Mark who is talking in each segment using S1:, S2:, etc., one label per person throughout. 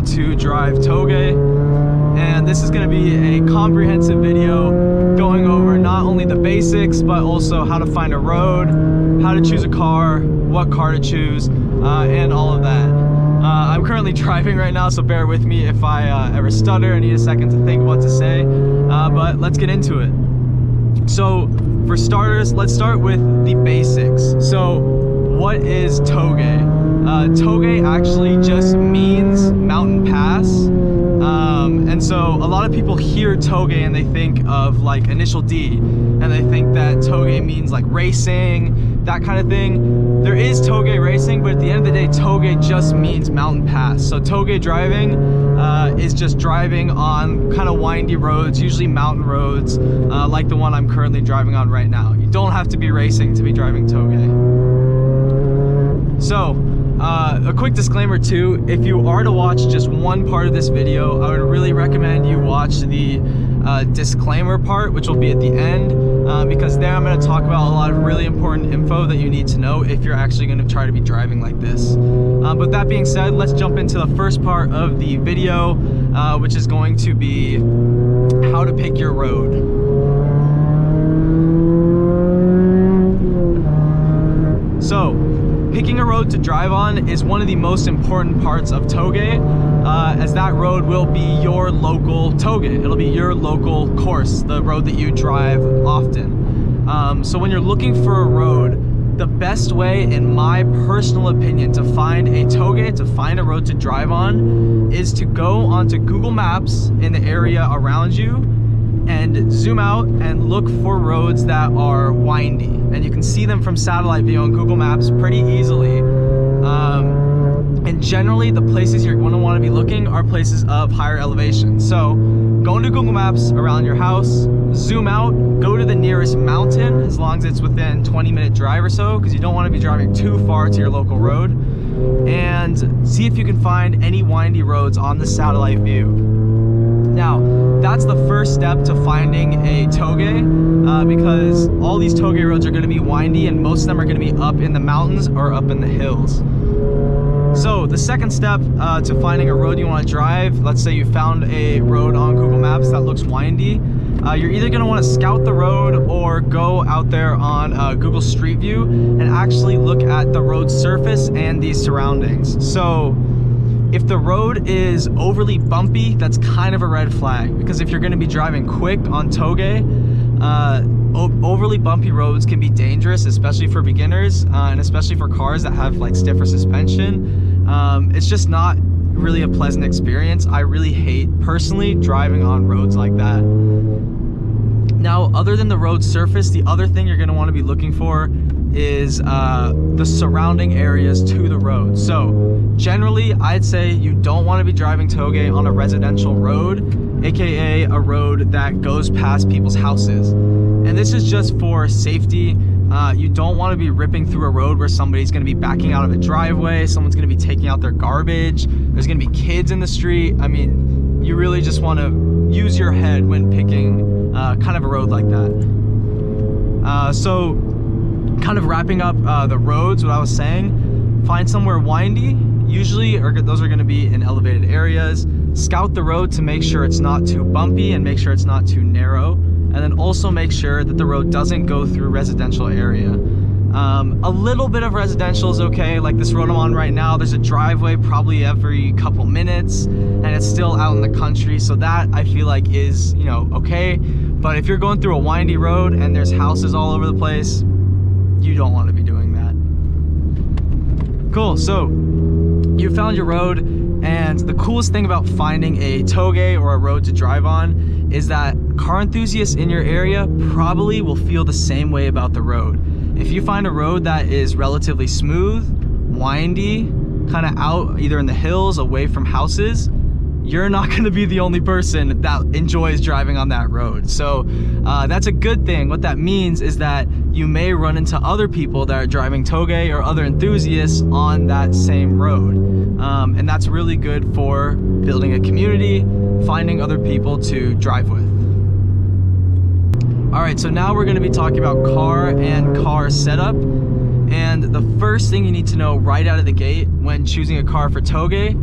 S1: to drive Touge, and this is going to be a comprehensive video going over not only the basics but also how to find a road, how to choose a car, what car to choose, and all of that. I'm currently driving right now, so bear with me if I ever stutter. I need a second to think what to say, but let's get into it. So for starters, let's start with the basics. So what is Touge? Touge actually just means mountain pass. And so a lot of people hear Touge and they think of like initial D, and they think that Touge means like racing, that kind of thing. There is Touge racing, but at the end of the day, Touge just means mountain pass. So Touge driving is just driving on kind of windy roads, usually mountain roads, like the one I'm currently driving on right now. You don't have to be racing to be driving Touge. So a quick disclaimer too, if you are to watch just one part of this video, I would really recommend you watch the disclaimer part, which will be at the end, because there I'm going to talk about a lot of really important info that you need to know if you're actually going to try to be driving like this. But that being said, let's jump into the first part of the video, which is going to be how to pick your road. So picking a road to drive on is one of the most important parts of Touge, as that road will be your local Touge. It'll be your local course, the road that you drive often. So when you're looking for a road, the best way, in my personal opinion, to find a Touge, to find a road to drive on, is to go onto Google Maps in the area around you and zoom out and look for roads that are windy, and you can see them from satellite view on Google Maps pretty easily. And generally the places you're going to want to be looking are places of higher elevation. So go into Google Maps around your house, zoom out, go to the nearest mountain as long as it's within 20-minute drive or so, because you don't want to be driving too far to your local road, and see if you can find any windy roads on the satellite view. Now, that's the first step to finding a Touge, because all these Touge roads are going to be windy, and most of them are going to be up in the mountains or up in the hills. So the second step to finding a road you want to drive, let's say you found a road on Google Maps that looks windy, you're either going to want to scout the road or go out there on Google Street View and actually look at the road surface and the surroundings. So if the road is overly bumpy, that's kind of a red flag, because if you're going to be driving quick on Touge, overly bumpy roads can be dangerous, especially for beginners, and especially for cars that have like stiffer suspension. It's just not really a pleasant experience. I really hate, personally, driving on roads like that. Now, other than the road surface, the other thing you're going to want to be looking for is the surrounding areas to the road. So generally, I'd say you don't want to be driving Touge on a residential road, aka a road that goes past people's houses. And this is just for safety. You don't want to be ripping through a road where somebody's going to be backing out of a driveway, someone's going to be taking out their garbage, there's going to be kids in the street. I mean, you really just want to use your head when picking kind of a road like that. So kind of wrapping up the roads, what I was saying, find somewhere windy. Usually those are going to be in elevated areas. Scout the road to make sure it's not too bumpy and make sure it's not too narrow, and then also make sure that the road doesn't go through residential area. A little bit of residential is okay. Like this road I'm on right now, there's a driveway probably every couple minutes, and it's still out in the country, so that I feel like is, you know, okay. But if you're going through a windy road and there's houses all over the place, you don't want to be doing that. Cool, so you found your road, and the coolest thing about finding a Touge or a road to drive on is that car enthusiasts in your area probably will feel the same way about the road. If you find a road that is relatively smooth, windy, kind of out either in the hills, away from houses, you're not going to be the only person that enjoys driving on that road. So that's a good thing. What that means is that you may run into other people that are driving Touge or other enthusiasts on that same road. And that's really good for building a community, finding other people to drive with. All right, so now we're going to be talking about car and car setup. And the first thing you need to know right out of the gate when choosing a car for Touge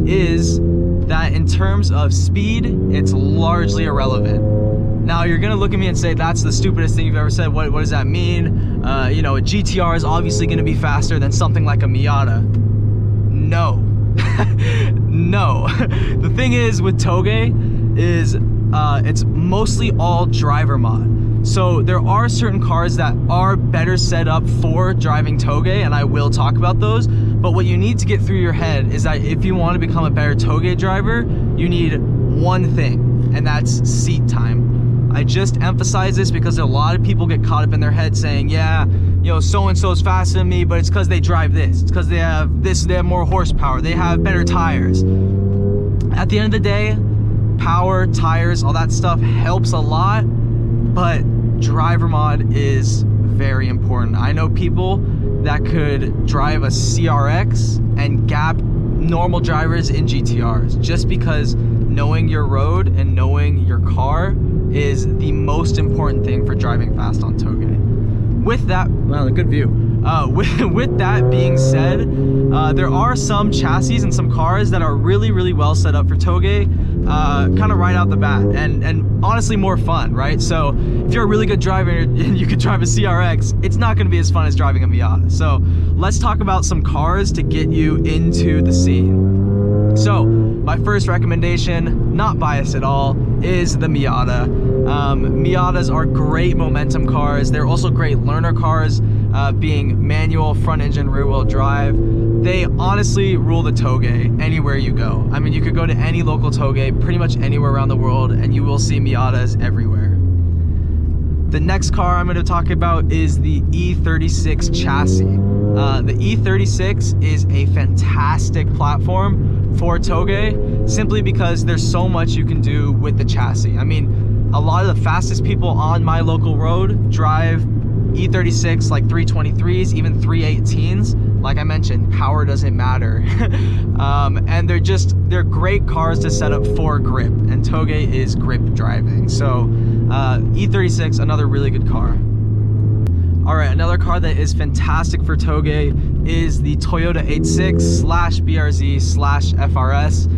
S1: is that in terms of speed, it's largely irrelevant. Now you're gonna look at me and say, that's the stupidest thing you've ever said. What does that mean? You know, a GTR is obviously gonna be faster than something like a Miata. No. No. The thing is with Touge is it's mostly all driver mod. So there are certain cars that are better set up for driving Touge, and I will talk about those. But what you need to get through your head is that if you want to become a better Touge driver, you need one thing, and that's seat time. I just emphasize this because a lot of people get caught up in their head saying, yeah, you know, so-and-so is faster than me, but it's because they drive this. It's because they have this, they have more horsepower, they have better tires. At the end of the day, power, tires, all that stuff helps a lot, but driver mod is very important. I know people that could drive a CRX and gap normal drivers in GTRs just because knowing your road and knowing your car is the most important thing for driving fast on Touge. With that, well, a good view. With that being said, there are some chassis and some cars that are really, really well set up for Touge, kind of right out the bat, and honestly more fun, right? So if you're a really good driver and you could drive a CRX, it's not going to be as fun as driving a Miata. So let's talk about some cars to get you into the scene. So my first recommendation, not biased at all, is the Miata. Miatas are great momentum cars. They're also great learner cars, being manual, front engine, rear wheel drive. They honestly rule the Touge anywhere you go. I mean, you could go to any local Touge pretty much anywhere around the world and you will see Miatas everywhere. The next car I'm going to talk about is the E36 chassis. The E36 is a fantastic platform for Touge simply because there's so much you can do with the chassis. I mean, a lot of the fastest people on my local road drive E36, like 323s, even 318s. Like I mentioned, power doesn't matter. And they're great cars to set up for grip, and Touge is grip driving. So E36, another really good car. All right, another car that is fantastic for Touge is the Toyota 86/BRZ/FRS.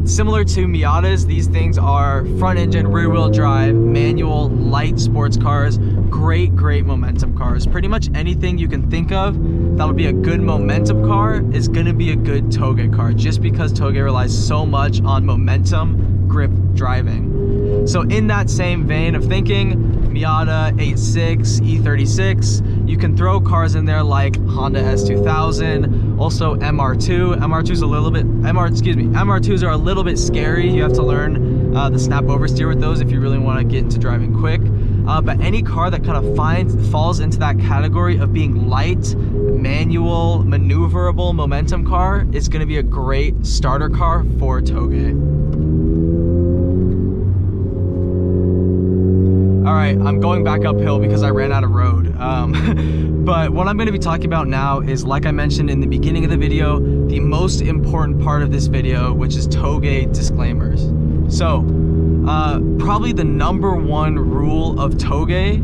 S1: Similar to Miatas, these things are front engine, rear wheel drive, manual, light sports cars, great momentum cars. Pretty much anything you can think of that would be a good momentum car is gonna be a good Touge car, just because Touge relies so much on momentum, grip driving. So in that same vein of thinking, Miata 86, E36, you can throw cars in there like Honda S2000, also MR2. MR2s are a little bit scary. You have to learn the snap oversteer with those if you really want to get into driving quick. But any car that kind of falls into that category of being light, manual, maneuverable momentum car is going to be a great starter car for Touge. All right, I'm going back uphill because I ran out of road. But what I'm going to be talking about now is, like I mentioned in the beginning of the video, the most important part of this video, which is Touge disclaimers. So, probably the #1 rule of Touge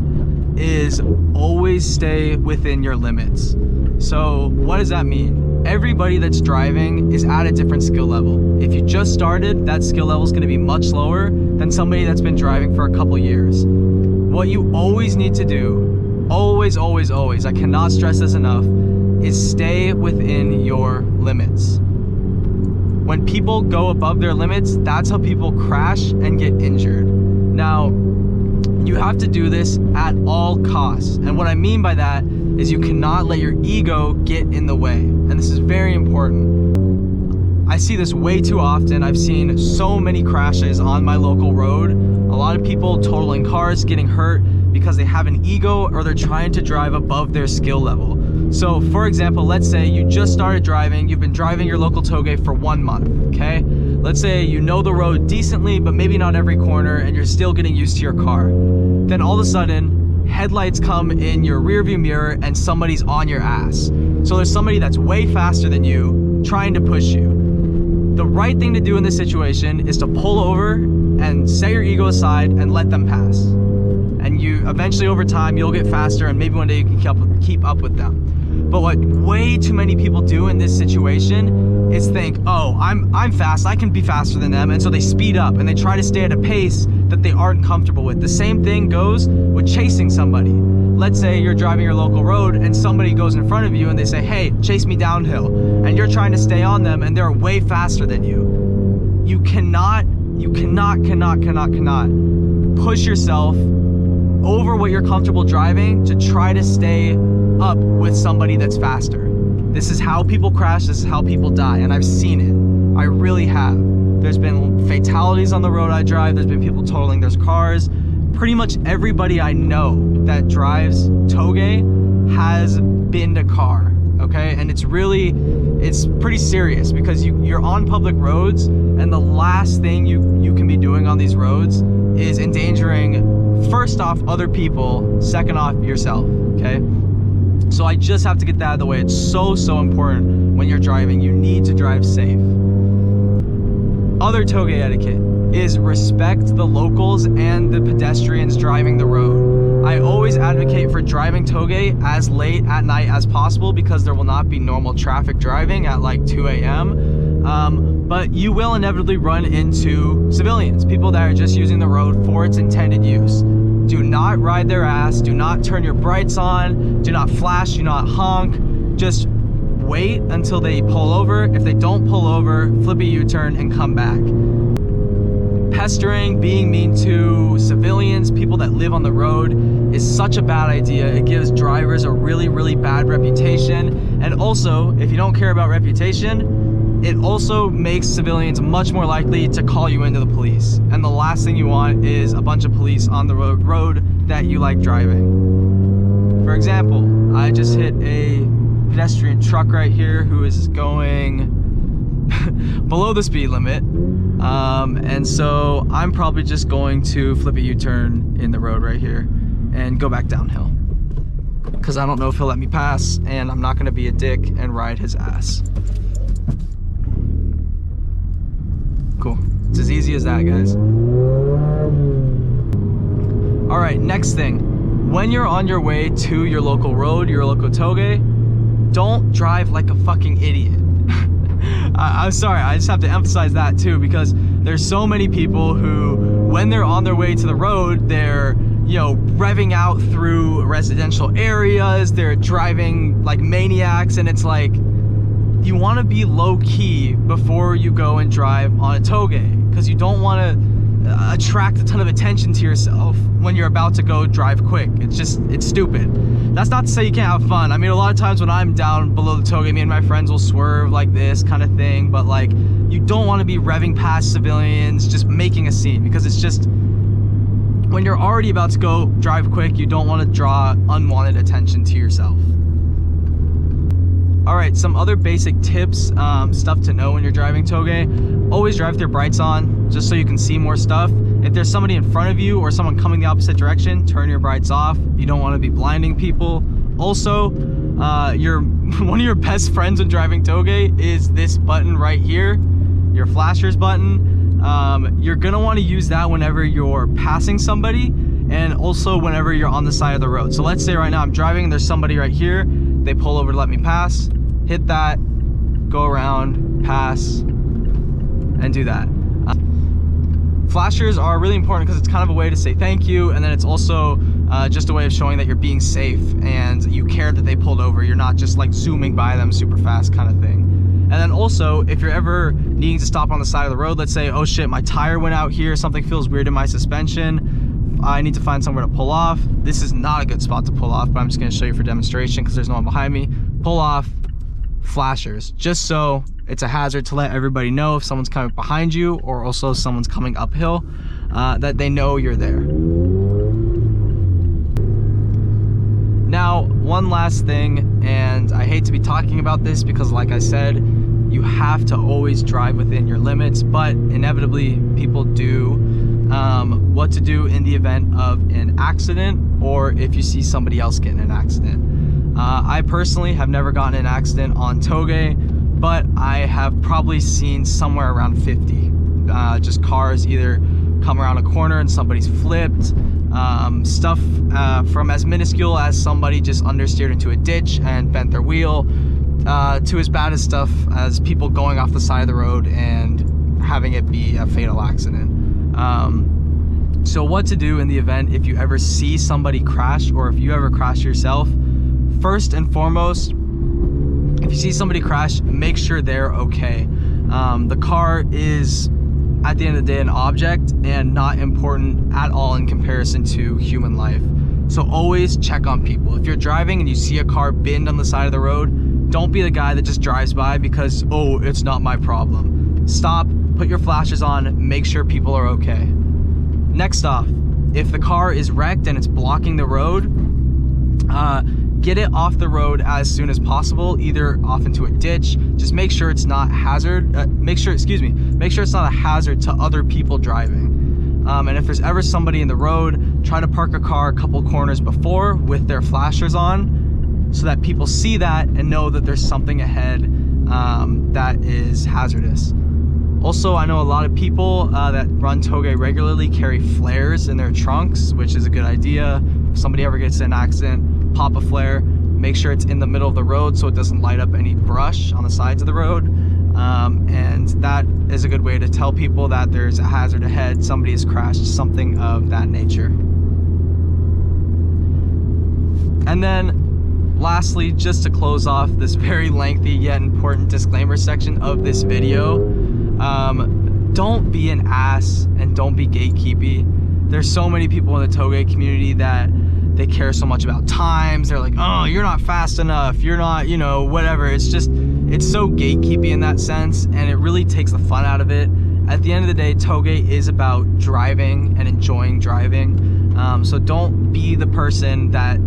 S1: is always stay within your limits. So, what does that mean? Everybody that's driving is at a different skill level. If you just started, that skill level is going to be much lower than somebody that's been driving for a couple years. What you always need to do, always, I cannot stress this enough, is stay within your limits. When people go above their limits, that's how people crash and get injured. Now, you have to do this at all costs. And what I mean by that is you cannot let your ego get in the way. And this is very important. I see this way too often. I've seen so many crashes on my local road. A lot of people totaling cars, getting hurt because they have an ego or they're trying to drive above their skill level. So for example, let's say you just started driving, you've been driving your local Touge for 1 month, okay? Let's say you know the road decently, but maybe not every corner, and you're still getting used to your car. Then all of a sudden, headlights come in your rearview mirror and somebody's on your ass. So there's somebody that's way faster than you trying to push you. The right thing to do in this situation is to pull over and set your ego aside and let them pass. And you eventually over time, you'll get faster and maybe one day you can keep up with them. But what way too many people do in this situation is think, oh, I'm fast, I can be faster than them, and so they speed up and they try to stay at a pace that they aren't comfortable with. The same thing goes with chasing somebody. Let's say you're driving your local road and somebody goes in front of you and they say, hey, chase me downhill, and you're trying to stay on them and they're way faster than you. You cannot push yourself over what you're comfortable driving to try to stay up with somebody that's faster. This is how people crash, this is how people die, and I've seen it. I really have. There's been fatalities on the road I drive, there's been people totaling their cars. Pretty much everybody I know that drives Touge has binned a car, okay? And it's pretty serious because you're on public roads, and the last thing you can be doing on these roads is endangering, first off, other people, second off, yourself, okay? So I just have to get that out of the way. It's so important when you're driving. You need to drive safe. Other Touge etiquette is respect the locals and the pedestrians driving the road. I always advocate for driving Touge as late at night as possible because there will not be normal traffic driving at like 2 a.m. But you will inevitably run into civilians, people that are just using the road for its intended use. Do not ride their ass, do not turn your brights on, do not flash, do not honk. Just wait until they pull over. If they don't pull over, flip a U-turn and come back. Pestering, being mean to civilians, people that live on the road, is such a bad idea. It gives drivers a really bad reputation. And also, if you don't care about reputation, it also makes civilians much more likely to call you into the police. And the last thing you want is a bunch of police on the road that you like driving. For example, I just hit a pedestrian truck right here who is going below the speed limit. And so I'm probably just going to flip a U-turn in the road right here and go back downhill, because I don't know if he'll let me pass, and I'm not gonna be a dick and ride his ass. Cool. It's as easy as that, guys. All right, next thing. When you're on your way to your local road, your local Touge, don't drive like a fucking idiot. I'm sorry, I just have to emphasize that too, because there's so many people who, when they're on their way to the road, they're, you know, revving out through residential areas, they're driving like maniacs, and it's like, you want to be low-key before you go and drive on a Touge, because you don't want to attract a ton of attention to yourself when you're about to go drive quick. It's stupid. That's not to say you can't have fun. I mean, a lot of times when I'm down below the Touge, me and my friends will swerve like this kind of thing, but like, you don't want to be revving past civilians, just making a scene, because it's just, when you're already about to go drive quick, you don't want to draw unwanted attention to yourself. All right, some other basic tips, stuff to know when you're driving Touge. Always drive with your brights on, just so you can see more stuff. If there's somebody in front of you or someone coming the opposite direction, turn your brights off. You don't want to be blinding people. Also, one of your best friends when driving Touge is this button right here, your flashers button. You're gonna want to use that whenever you're passing somebody, and also whenever you're on the side of the road. So let's say right now I'm driving and there's somebody right here, they pull over to let me pass, hit that, go around, pass, and do that. Flashers are really important because it's kind of a way to say thank you, and then it's also just a way of showing that you're being safe and you care that they pulled over. You're not just like zooming by them super fast kind of thing. And then also, if you're ever needing to stop on the side of the road, let's say, oh shit, my tire went out here, something feels weird in my suspension, I need to find somewhere to pull off. This is not a good spot to pull off, but I'm just gonna show you for demonstration because there's no one behind me. Pull off, flashers, just so it's a hazard to let everybody know if someone's coming behind you, or also if someone's coming uphill, that they know you're there. Now, one last thing, and I hate to be talking about this because like I said, you have to always drive within your limits, but inevitably people do. What to do in the event of an accident, or if you see somebody else get in an accident. I personally have never gotten in an accident on Touge, but I have probably seen somewhere around 50 just cars either come around a corner and somebody's flipped, stuff from as minuscule as somebody just understeered into a ditch and bent their wheel, to as bad as stuff as people going off the side of the road and having it be a fatal accident. So what to do in the event if you ever see somebody crash, or if you ever crash yourself. First and foremost, if you see somebody crash, make sure they're okay. The car is, at the end of the day, an object and not important at all in comparison to human life. So always check on people. If you're driving and you see a car binned on the side of the road, don't be the guy that just drives by because, oh, it's not my problem. Stop, put your flashers on, make sure people are okay. Next off, if the car is wrecked and it's blocking the road, get it off the road as soon as possible, either off into a ditch. Just make sure it's not make sure it's not a hazard to other people driving. And if there's ever somebody in the road, try to park a car a couple corners before with their flashers on, so that people see that and know that there's something ahead that is hazardous. Also, I know a lot of people that run Touge regularly carry flares in their trunks, which is a good idea. If somebody ever gets in an accident, pop a flare, make sure it's in the middle of the road so it doesn't light up any brush on the sides of the road. And that is a good way to tell people that there's a hazard ahead, somebody has crashed, something of that nature. And then lastly, just to close off this very lengthy yet important disclaimer section of this video, don't be an ass and don't be gatekeepy. There's so many people in the Touge community that they care so much about times. They're like, oh, you're not fast enough, you're not, you know, whatever. It's just, it's so gatekeepy in that sense, and it really takes the fun out of it. At the end of the day, Touge is about driving and enjoying driving. So don't be the person that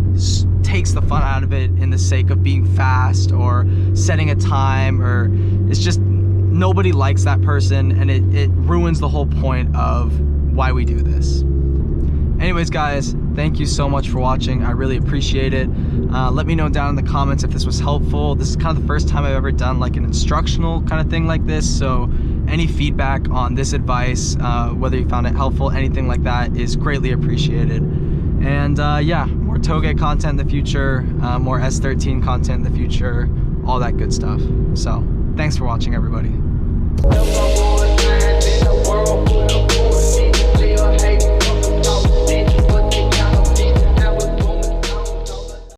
S1: takes the fun out of it in the sake of being fast or setting a time, or it's just, nobody likes that person, and it ruins the whole point of why we do this. Anyways, guys, thank you so much for watching. I really appreciate it. Let me know down in the comments if this was helpful. This is kind of the first time I've ever done like an instructional kind of thing like this, so any feedback on this advice, whether you found it helpful, anything like that, is greatly appreciated. And yeah, more Touge content in the future, more S13 content in the future, all that good stuff. So thanks for watching, everybody.